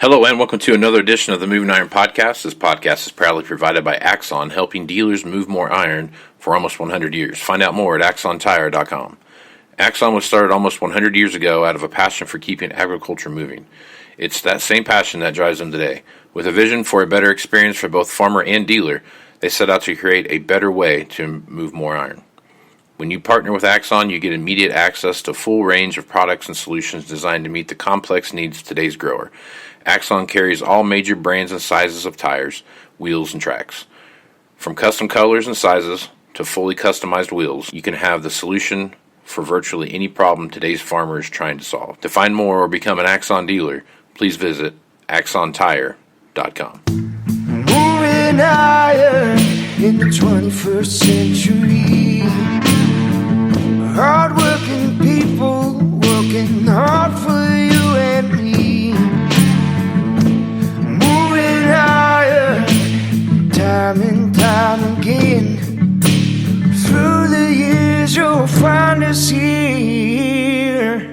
Hello and welcome to another edition of the Moving Iron Podcast. This podcast is proudly provided by Axon, helping dealers move more iron for almost 100 years. Find out more at axontire.com. Axon was started almost 100 years ago out of a passion for keeping agriculture moving. It's that same passion that drives them today. With a vision for a better experience for both farmer and dealer, they set out to create a better way to move more iron. When you partner with Axon, you get immediate access to a full range of products and solutions designed to meet the complex needs of today's grower. Axon carries all major brands and sizes of tires, wheels, and tracks. From custom colors and sizes to fully customized wheels, you can have the solution for virtually any problem today's farmer is trying to solve. To find more or become an Axon dealer, please visit axontire.com. Moving iron in the 21st century. Hard-working people working hard for you and me. Moving iron, time and time again. Through the years you'll find us here.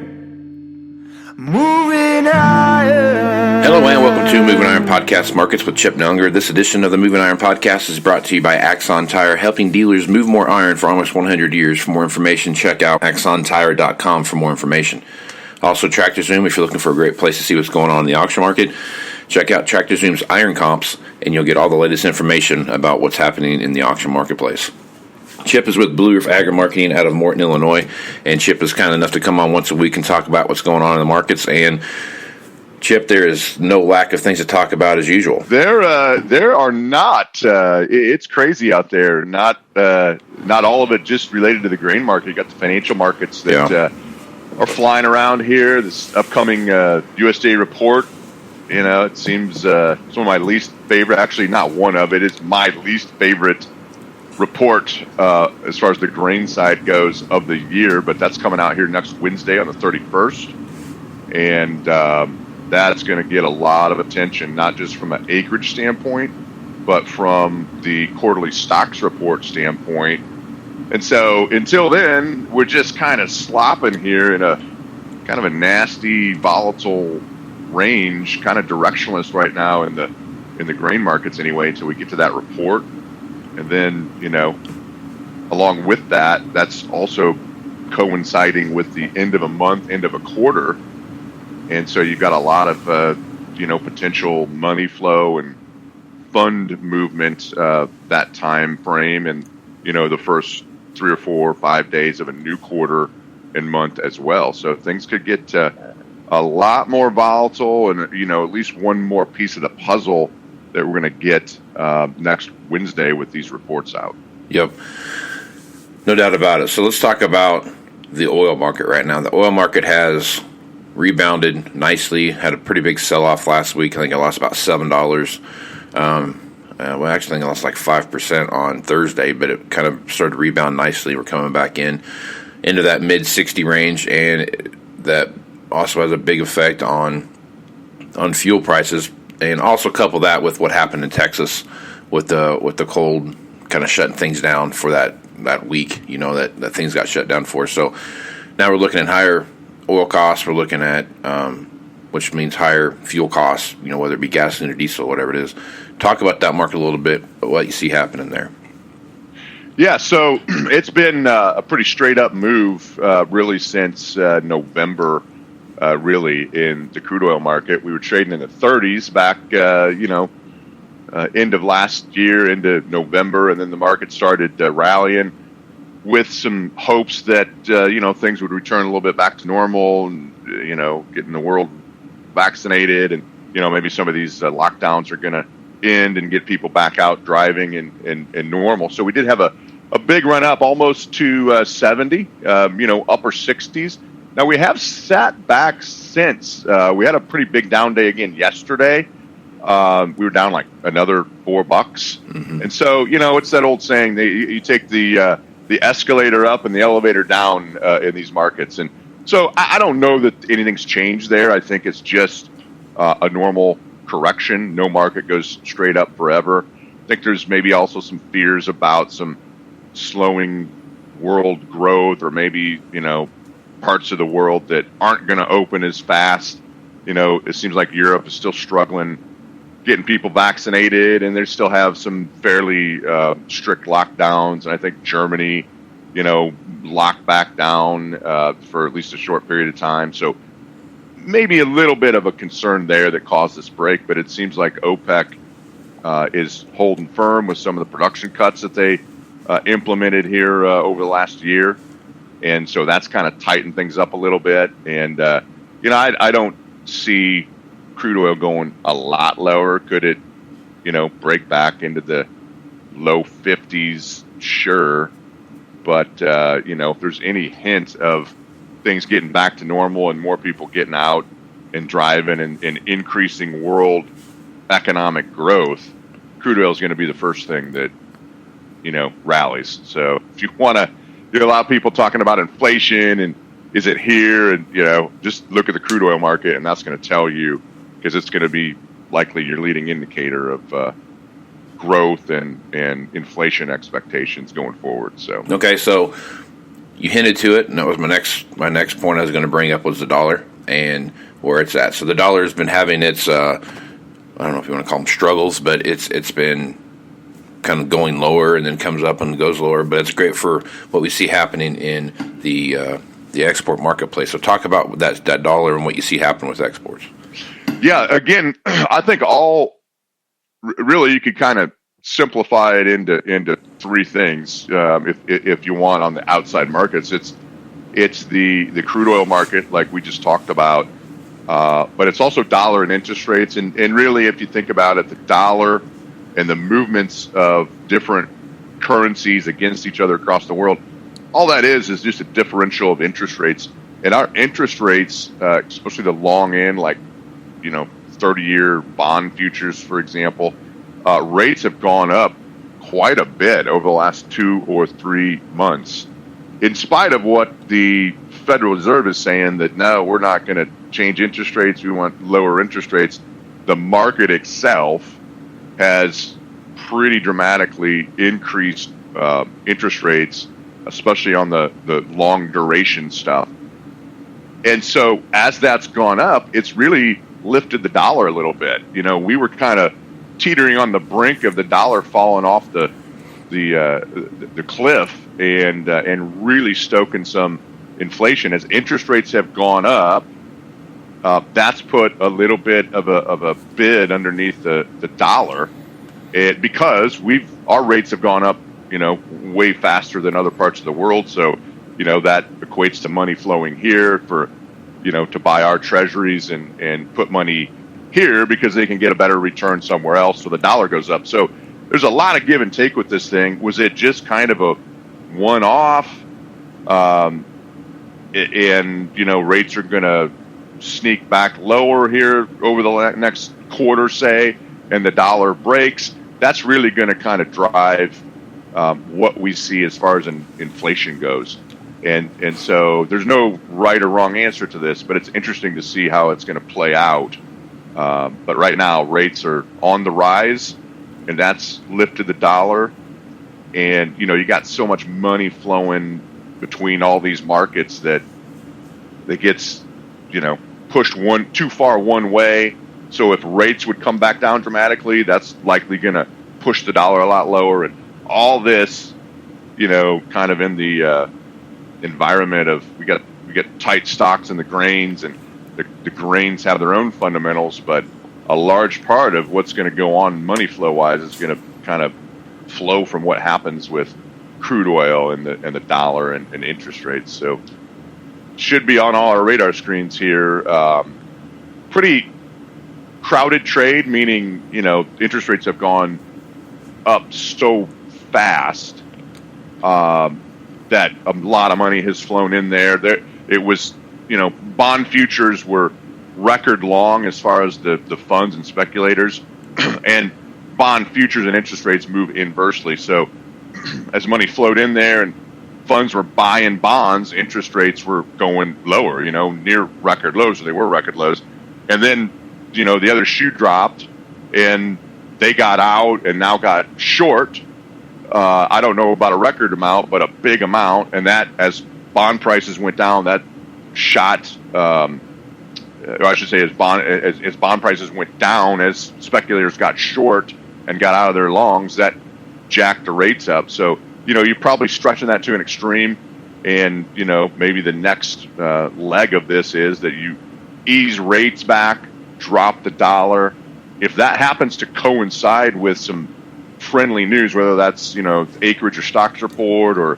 Moving iron. Hello and welcome to Moving Iron Podcast Markets with Chip Nellinger. This edition of the Moving Iron Podcast is brought to you by Axon Tire, helping dealers move more iron for almost 100 years. For more information, check out axontire.com for more information. Also, TractorZoom, if you're looking for a great place to see what's going on in the auction market, check out TractorZoom's Iron Comps, and you'll get all the latest information about what's happening in the auction marketplace. Chip is with Blue Roof Agri Marketing out of Morton, Illinois, and Chip is kind enough to come on once a week and talk about what's going on in the markets. And Chip, there is no lack of things to talk about as usual. There are not. It's crazy out there. Not all of it just related to the grain market. You got the financial markets that are flying around here. This upcoming USDA report. You know, it seems it's one of my least favorite. Actually, not one of it. It's my least favorite report as far as the grain side goes of the year. But that's coming out here next Wednesday on the 31st, and that's going to get a lot of attention, not just from an acreage standpoint, but from the quarterly stocks report standpoint. And so until then, we're just kind of slopping here in a kind of a nasty, volatile range, kind of directionless right now in the grain markets anyway, until we get to that report. And then, you know, along with that, that's also coinciding with the end of a month, end of a quarter. And so you've got a lot of, potential money flow and fund movement that time frame, and, the first 3 or 4 or 5 days of a new quarter and month as well. So things could get a lot more volatile, and, at least one more piece of the puzzle that we're going to get next Wednesday with these reports out. Yep. No doubt about it. So let's talk about the oil market right now. The oil market has rebounded nicely, had a pretty big sell-off last week. I think I lost about $7. Actually, I think I lost like 5% on Thursday, but it kind of started to rebound nicely. We're coming back into that mid-60 range, and that also has a big effect on fuel prices. And also couple that with what happened in Texas with the cold kind of shutting things down for that week, that things got shut down for. So now we're looking at higher oil costs. We're looking at, which means higher fuel costs, whether it be gasoline or diesel, whatever it is. Talk about that market a little bit, what you see happening there. Yeah, so it's been a pretty straight up move really since November, really, in the crude oil market. We were trading in the 30s back, end of last year into November, and then the market started rallying with some hopes that, things would return a little bit back to normal, and, getting the world vaccinated, and, maybe some of these lockdowns are going to end and get people back out driving and normal. So we did have a big run up almost to 70, upper 60s. Now we have sat back since. We had a pretty big down day again yesterday. We were down like another $4. Mm-hmm. And so, it's that old saying that you take the escalator up and the elevator down in these markets. And so I don't know that anything's changed there. I think it's just a normal correction. No market goes straight up forever. I think there's maybe also some fears about some slowing world growth, or maybe, parts of the world that aren't going to open as fast It seems like Europe is still struggling getting people vaccinated, and they still have some fairly strict lockdowns. And I think Germany, locked back down for at least a short period of time. So maybe a little bit of a concern there that caused this break, but it seems like OPEC is holding firm with some of the production cuts that they implemented here over the last year. And so that's kind of tightened things up a little bit. And, I don't see crude oil going a lot lower. Could it, break back into the low 50s? Sure. But, if there's any hint of things getting back to normal and more people getting out and driving and increasing world economic growth, crude oil is going to be the first thing that, rallies. So if you want to, a lot of people talking about inflation and is it here? And, just look at the crude oil market, and that's going to tell you, because it's going to be likely your leading indicator of growth and inflation expectations going forward. So okay, so you hinted to it, and that was my next point I was going to bring up was the dollar and where it's at. So the dollar has been having its I don't know if you want to call them struggles, but it's been kind of going lower and then comes up and goes lower. But it's great for what we see happening in the export marketplace. So talk about that dollar and what you see happen with exports. Yeah, again, I think really you could kind of simplify it into three things. If you want, on the outside markets, it's the crude oil market, like we just talked about, but it's also dollar and interest rates. And really, if you think about it, the dollar and the movements of different currencies against each other across the world, all that is just a differential of interest rates. And our interest rates, especially the long end, like 30-year bond futures, for example, rates have gone up quite a bit over the last 2 or 3 months, in spite of what the Federal Reserve is saying, that no, we're not going to change interest rates, we want lower interest rates. The market itself has pretty dramatically increased interest rates, especially on the long duration stuff. And so as that's gone up, it's really lifted the dollar a little bit. We were kind of teetering on the brink of the dollar falling off the cliff and really stoking some inflation. As interest rates have gone up, that's put a little bit of a bid underneath the dollar, because our rates have gone up way faster than other parts of the world. So that equates to money flowing here for to buy our treasuries and put money here because they can get a better return somewhere else. So the dollar goes up. So there's a lot of give and take with this thing. Was it just kind of a one-off? And rates are going to sneak back lower here over the next quarter, say, and the dollar breaks. That's really going to kind of drive what we see as far as inflation goes. And so there's no right or wrong answer to this, but it's interesting to see how it's going to play out. But right now, rates are on the rise, and that's lifted the dollar. And, you got so much money flowing between all these markets that gets, pushed too far one way. So if rates would come back down dramatically, that's likely going to push the dollar a lot lower. And all this, kind of in the environment of we get tight stocks in the grains, and the grains have their own fundamentals, but a large part of what's going to go on money flow wise is going to kind of flow from what happens with crude oil and the dollar and interest rates. So should be on all our radar screens here. Pretty crowded trade, meaning interest rates have gone up so fast that a lot of money has flown in there. It was, bond futures were record long as far as the funds and speculators, and bond futures and interest rates move inversely. So as money flowed in there and funds were buying bonds, interest rates were going lower, near record lows, or they were record lows. And then, the other shoe dropped and they got out and now got short. I don't know about a record amount, but a big amount. And that, as bond prices went down, that shot or I should say, as bond prices went down, as speculators got short and got out of their longs, that jacked the rates up. So, you're probably stretching that to an extreme. And, maybe the next leg of this is that you ease rates back, drop the dollar. If that happens to coincide with some friendly news, whether that's, acreage or stocks report, or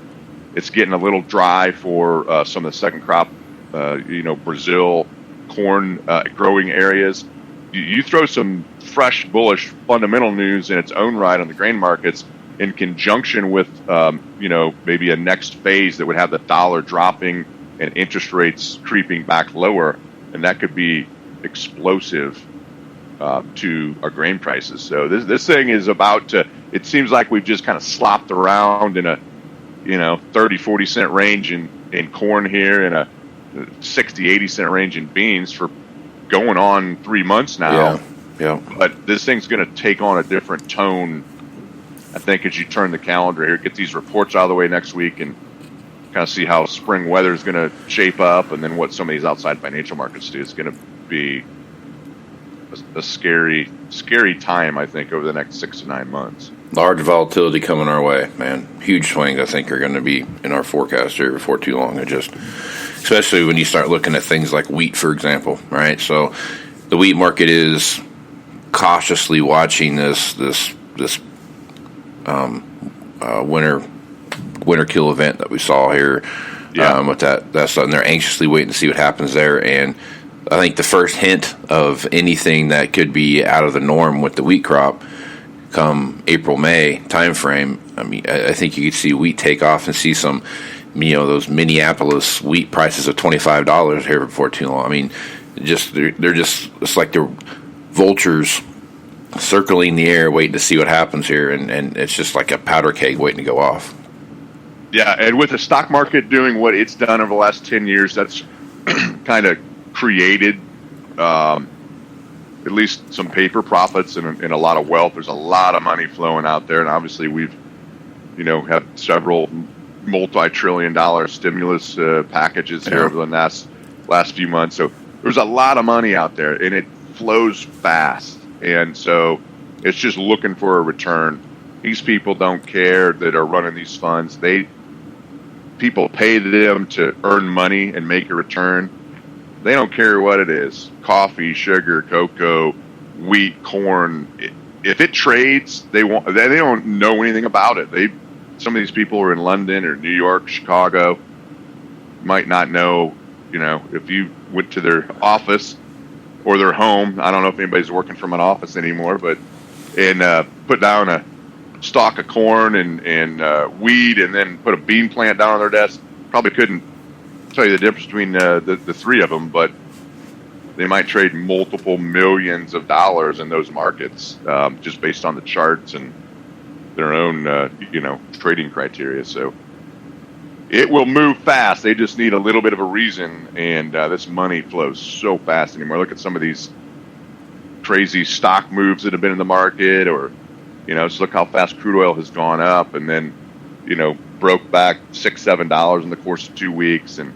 it's getting a little dry for some of the second crop, Brazil corn growing areas, you throw some fresh bullish fundamental news in its own right on the grain markets in conjunction with, maybe a next phase that would have the dollar dropping and interest rates creeping back lower, and that could be explosive to our grain prices. So this thing is about to, it seems like we've just kind of slopped around in a, 30, 40 cent range in corn here, and a 60, 80 cent range in beans for going on 3 months now. Yeah. But this thing's going to take on a different tone, I think, as you turn the calendar here, get these reports out of the way next week, and kind of see how spring weather is going to shape up, and then what some of these outside financial markets do. It's going to be a scary time, I think, over the next 6 to 9 months. Large volatility coming our way, man. Huge swings, I think, are going to be in our forecast here before too long. Especially when you start looking at things like wheat, for example, right? So the wheat market is cautiously watching this winter kill event that we saw here with that stuff, and they're anxiously waiting to see what happens there. And I think the first hint of anything that could be out of the norm with the wheat crop come April-May timeframe, I mean, I think you could see wheat take off and see some, those Minneapolis wheat prices of $25 here before too long. I mean, they're just, it's like they're vultures circling the air waiting to see what happens here, and it's just like a powder keg waiting to go off. Yeah, and with the stock market doing what it's done over the last 10 years, that's kind of created at least some paper profits and a lot of wealth. There's a lot of money flowing out there, and obviously we've, had several multi-trillion-dollar stimulus packages here over the last few months. So there's a lot of money out there, and it flows fast. And so it's just looking for a return. These people don't care that are running these funds. People pay them to earn money and make a return. They don't care what it is: coffee, sugar, cocoa, wheat, corn. If it trades, they don't know anything about it. Some of these people are in London or New York, Chicago, might not know. If you went to their office or their home, I don't know if anybody's working from an office anymore, but put down a stalk of corn and weed, and then put a bean plant down on their desk, probably couldn't tell you the difference between the three of them, but they might trade multiple millions of dollars in those markets just based on the charts and their own trading criteria. So it will move fast. They just need a little bit of a reason, and this money flows so fast anymore. Look at some of these crazy stock moves that have been in the market, or just look how fast crude oil has gone up, and then broke back $6-7 in the course of 2 weeks, and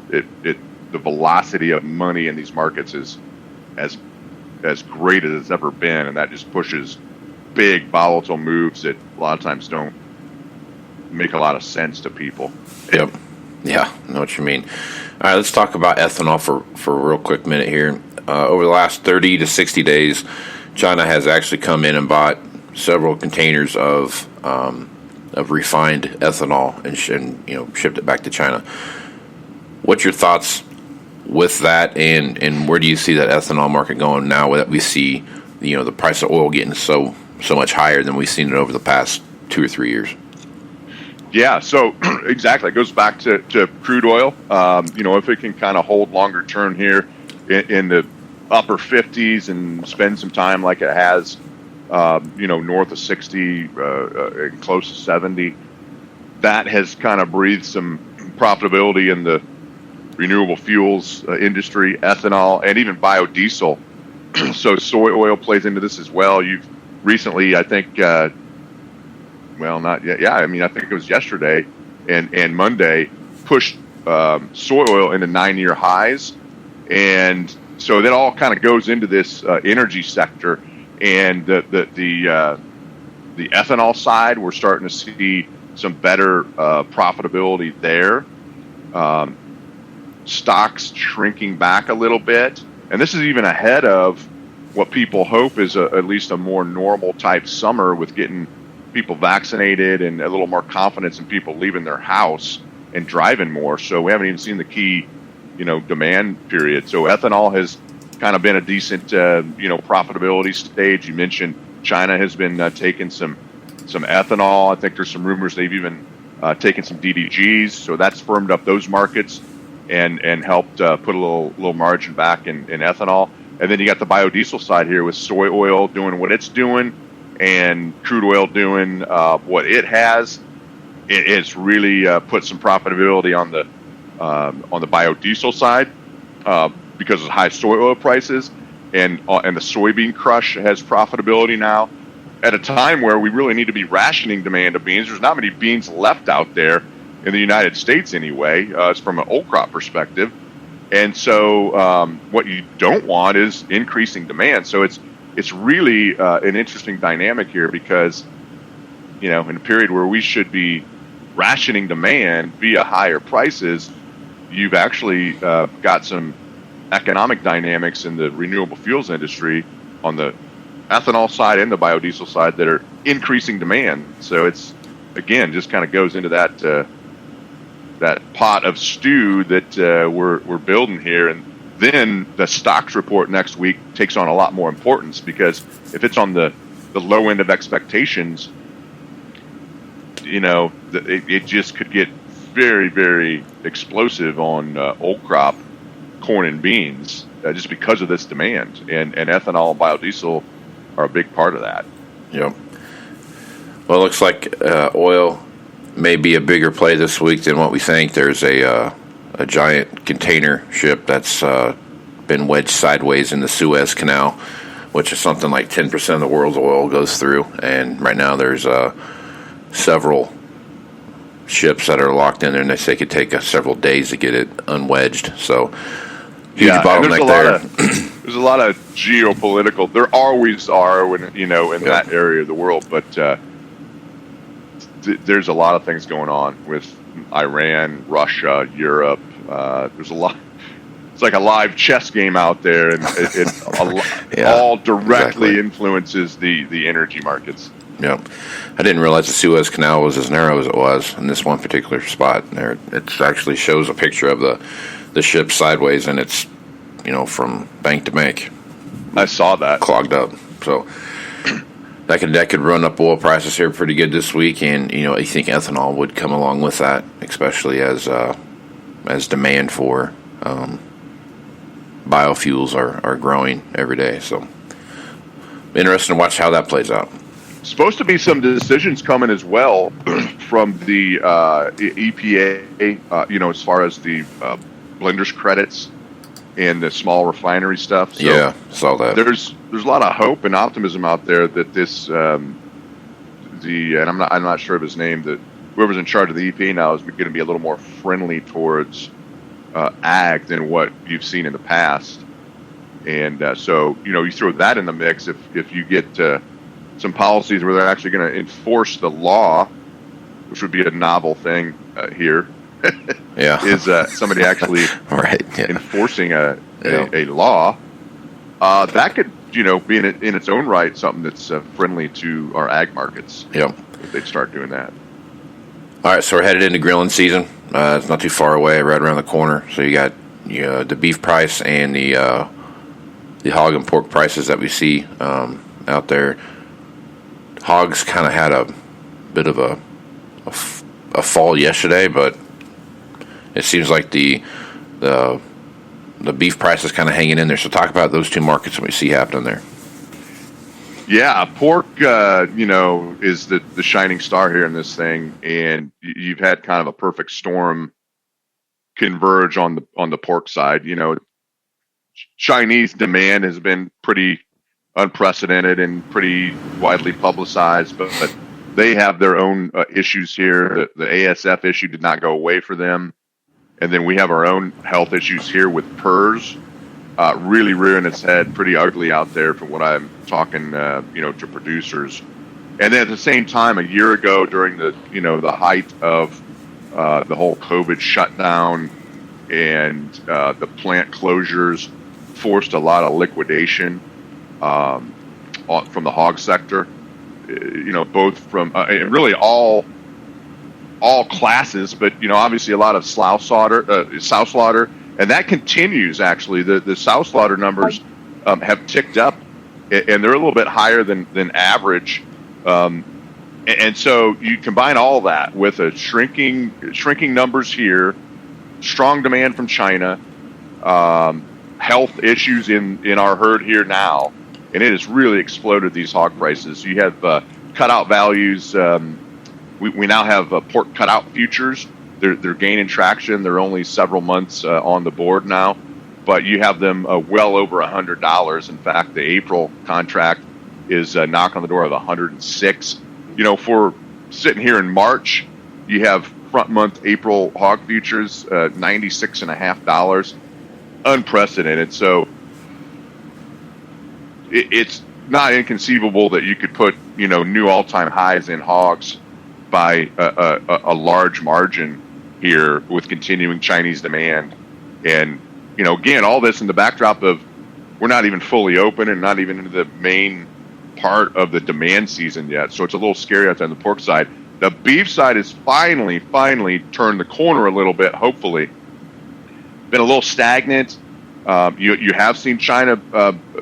the velocity of money in these markets is as great as it's ever been, and that just pushes big volatile moves that a lot of times don't make a lot of sense to people. Yep. Yeah, I know what you mean. All right, let's talk about ethanol for a real quick minute here. Over the last 30 to 60 days, China has actually come in and bought several containers of refined ethanol and shipped it back to China. What's your thoughts with that, and where do you see that ethanol market going now that we see the price of oil getting so much higher than we've seen it over the past 2 or 3 years? Yeah, so exactly. It goes back to crude oil. If it can kind of hold longer term here in the upper 50s and spend some time like it has, north of 60, close to 70, that has kind of breathed some profitability in the renewable fuels industry, ethanol, and even biodiesel. So soy oil plays into this as well. You've recently, I think, not yet. Yeah, I mean, I think it was yesterday and Monday pushed soy oil into 9-year highs, and So that all kind of goes into this energy sector, and the ethanol side, we're starting to see some better profitability there. Stocks shrinking back a little bit, and this is even ahead of what people hope is at least a more normal type summer, with getting people vaccinated and a little more confidence in people leaving their house and driving more. So we haven't even seen the key, demand period. So ethanol has kind of been a decent, profitability stage. You mentioned China has been taking some ethanol. I think there's some rumors they've even taken some DDGs. So that's firmed up those markets and helped put a little margin back in ethanol. And then you got the biodiesel side here with soy oil doing what it's doing and crude oil doing what it has. It's really put some profitability on the biodiesel side because of high soy oil prices, and the soybean crush has profitability now at a time where we really need to be rationing demand of beans. There's not many beans left out there in the United States anyway. It's from an old crop perspective. And so what you don't want is increasing demand. So it's really an interesting dynamic here, because, in a period where we should be rationing demand via higher prices, you've actually got some economic dynamics in the renewable fuels industry on the ethanol side and the biodiesel side that are increasing demand. So it's, again, just kind of goes into that pot of stew that we're building here. And then the stocks report next week takes on a lot more importance, because if it's on the low end of expectations, it just could get very, very explosive on old crop corn and beans just because of this demand. And ethanol and biodiesel are a big part of that. Yep. Well, it looks like oil may be a bigger play this week than what we think. There's a giant container ship that's been wedged sideways in the Suez Canal, which is something like 10% of the world's oil goes through. And right now there's several ships that are locked in there, and they say it could take several days to get it unwedged. So huge bottleneck there. There's a lot of geopolitical. There always are when in that area of the world, but there's a lot of things going on with Iran, Russia, Europe. There's a lot. It's like a live chess game out there, and it all directly influences the energy markets. Yeah, I didn't realize the Suez Canal was as narrow as it was in this one particular spot. There, it actually shows a picture of the ship sideways, and it's from bank to bank. I saw that clogged up. So that could run up oil prices here pretty good this week, and I think ethanol would come along with that, especially as demand for biofuels are growing every day. So interesting to watch how that plays out. Supposed to be some decisions coming as well from the EPA, as far as the blenders credits and the small refinery stuff. So yeah, saw that. There's a lot of hope and optimism out there that this and I'm not sure of his name, that whoever's in charge of the EPA now is going to be a little more friendly towards ag than what you've seen in the past. And so you throw that in the mix, if you get some policies where they're actually going to enforce the law, which would be a novel thing here. Yeah, is somebody actually enforcing a law that could be in its own right something that's friendly to our ag markets. Yep, if they'd start doing that. All right, so we're headed into grilling season. It's not too far away, right around the corner. So you got the beef price and the hog and pork prices that we see out there. Hogs kind of had a bit of a fall yesterday, but it seems like the beef price is kind of hanging in there. So talk about those two markets that we see happening there. Yeah, pork, is the shining star here in this thing, and you've had kind of a perfect storm converge on the pork side. Chinese demand has been pretty unprecedented and pretty widely publicized, but they have their own issues here. The ASF issue did not go away for them. And then we have our own health issues here with PRRS. really rearing its head pretty ugly out there from what I'm talking, to producers. And then at the same time, a year ago during the height of the whole COVID shutdown and the plant closures forced a lot of liquidation from the hog sector, both from and really all classes, but obviously a lot of sow slaughter, and that continues. Actually, the sow slaughter numbers have ticked up, and they're a little bit higher than average. And so you combine all that with a shrinking numbers here, strong demand from China, health issues in our herd here now, and it has really exploded these hog prices. You have cutout values. We now have pork cutout futures. They're gaining traction. They're only several months on the board now, but you have them well over $100. In fact, the April contract is knocking on the door of 106. For sitting here in March, you have front month April hog futures $96.50. Unprecedented. So it's not inconceivable that you could put new all-time highs in hogs by a large margin here with continuing Chinese demand. And again, all this in the backdrop of we're not even fully open and not even into the main part of the demand season yet. So it's a little scary out there on the pork side. The beef side is finally turned the corner a little bit, hopefully. Been a little stagnant. You have seen China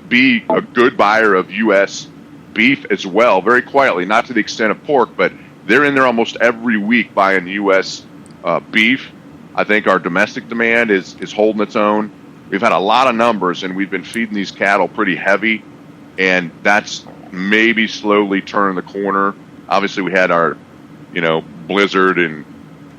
be a good buyer of U.S. beef as well, very quietly, not to the extent of pork, but they're in there almost every week buying U.S. Beef. I think our domestic demand is holding its own. We've had a lot of numbers, and we've been feeding these cattle pretty heavy, and that's maybe slowly turning the corner. Obviously, we had our, blizzard and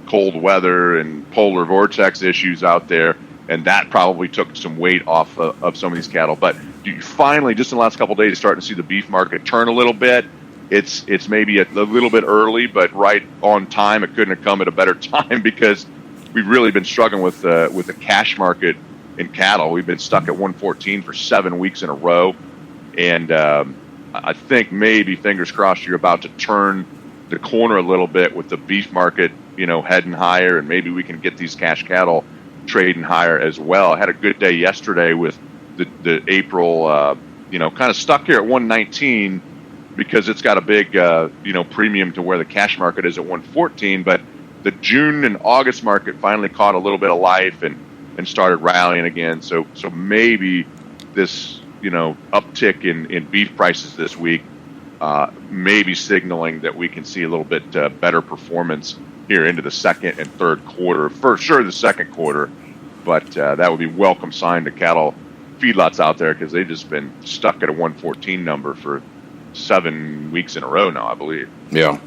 cold weather and polar vortex issues out there, and that probably took some weight off of some of these cattle. But you finally, just in the last couple of days, starting to see the beef market turn a little bit. It's maybe a little bit early, but right on time. It couldn't have come at a better time because we've really been struggling with the cash market in cattle. We've been stuck at 114 for 7 weeks in a row, and I think maybe, fingers crossed, you're about to turn the corner a little bit with the beef market, heading higher, and maybe we can get these cash cattle trading higher as well. I had a good day yesterday with the April, kind of stuck here at 119 because it's got a big, premium to where the cash market is at 114. But the June and August market finally caught a little bit of life and started rallying again. So maybe this, uptick in beef prices this week, maybe signaling that we can see a little bit better performance here into the second and third quarter. For sure, the second quarter, but that would be a welcome sign to cattle feedlots out there because they've just been stuck at a 114 number for 7 weeks in a row now, I believe. Yeah.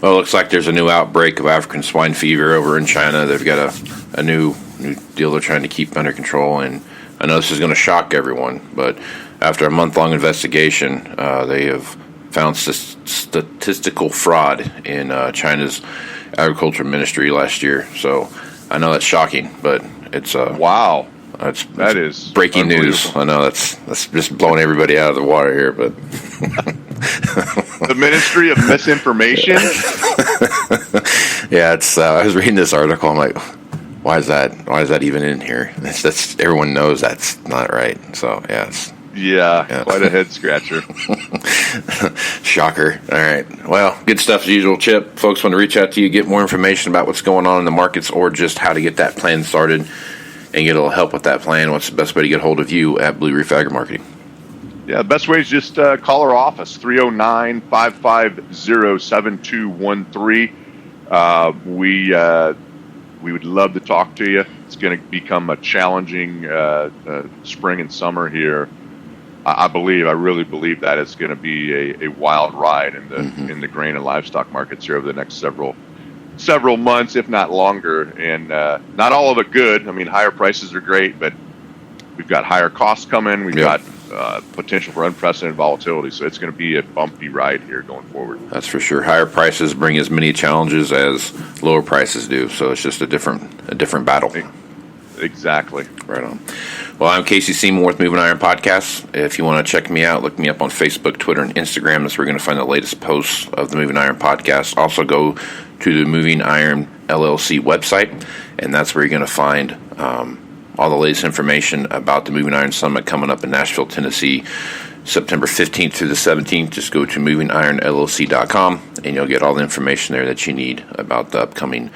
Well, it looks like there's a new outbreak of African swine fever over in China. They've got a new deal they're trying to keep under control, and I know this is going to shock everyone, but after a month-long investigation, they have found statistical fraud in China's agriculture ministry last year. So I know that's shocking, but it's wow. That is breaking news. I know that's just blowing everybody out of the water here, but the Ministry of Misinformation. Yeah, it's. I was reading this article. I'm like, why is that even in here? That's everyone knows that's not right. So yeah, quite a head scratcher. Shocker. All right. Well, good stuff as usual, Chip. Folks want to reach out to you, get more information about what's going on in the markets, or just how to get that plan started and get a little help with that plan. What's the best way to get hold of you at Blue Reef Agri Marketing? Yeah, the best way is just call our office, 309-550-7213. We would love to talk to you. It's going to become a challenging spring and summer here. I really believe that it's going to be a wild ride in the grain and livestock markets here over the next several months, if not longer. And not all of it good. I mean, higher prices are great, but we've got higher costs coming. We've got potential for unprecedented volatility. So it's going to be a bumpy ride here going forward. That's for sure. Higher prices bring as many challenges as lower prices do. So it's just a different battle. Exactly. Right on. Well, I'm Casey Seymour with Moving Iron Podcast. If you want to check me out, look me up on Facebook, Twitter, and Instagram. That's where you're going to find the latest posts of the Moving Iron Podcast. Also, go to the Moving Iron LLC website, and that's where you're going to find all the latest information about the Moving Iron Summit coming up in Nashville, Tennessee, September 15th through the 17th. Just go to MovingIronLLC.com, and you'll get all the information there that you need about the upcoming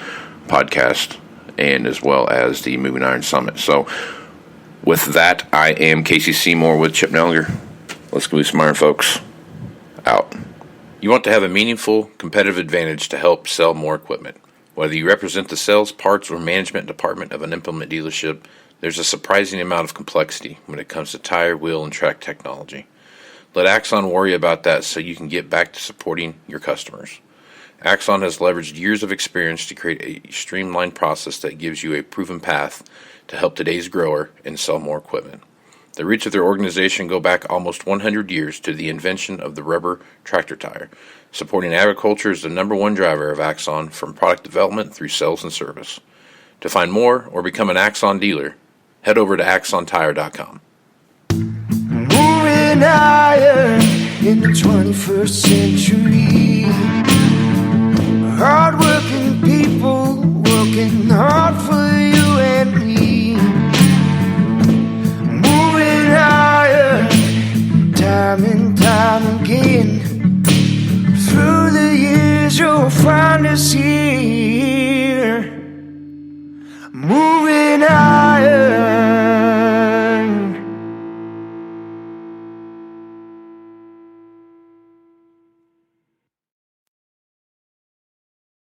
podcast and as well as the Moving Iron Summit. So with that, I am Casey Seymour with Chip Nellinger. Let's go some iron, folks. Out. You want to have a meaningful competitive advantage to help sell more equipment. Whether you represent the sales, parts, or management department of an implement dealership, there's a surprising amount of complexity when it comes to tire, wheel, and track technology. Let Axon worry about that so you can get back to supporting your customers. Axon has leveraged years of experience to create a streamlined process that gives you a proven path to help today's grower and sell more equipment. The roots of their organization go back almost 100 years to the invention of the rubber tractor tire. Supporting agriculture is the number one driver of Axon from product development through sales and service. To find more or become an Axon dealer, head over to agmarkets.com. Moving iron in the 21st century. Hard-working people working hard for you and me. Moving iron time and time again. Through the years you'll find us here. Moving iron.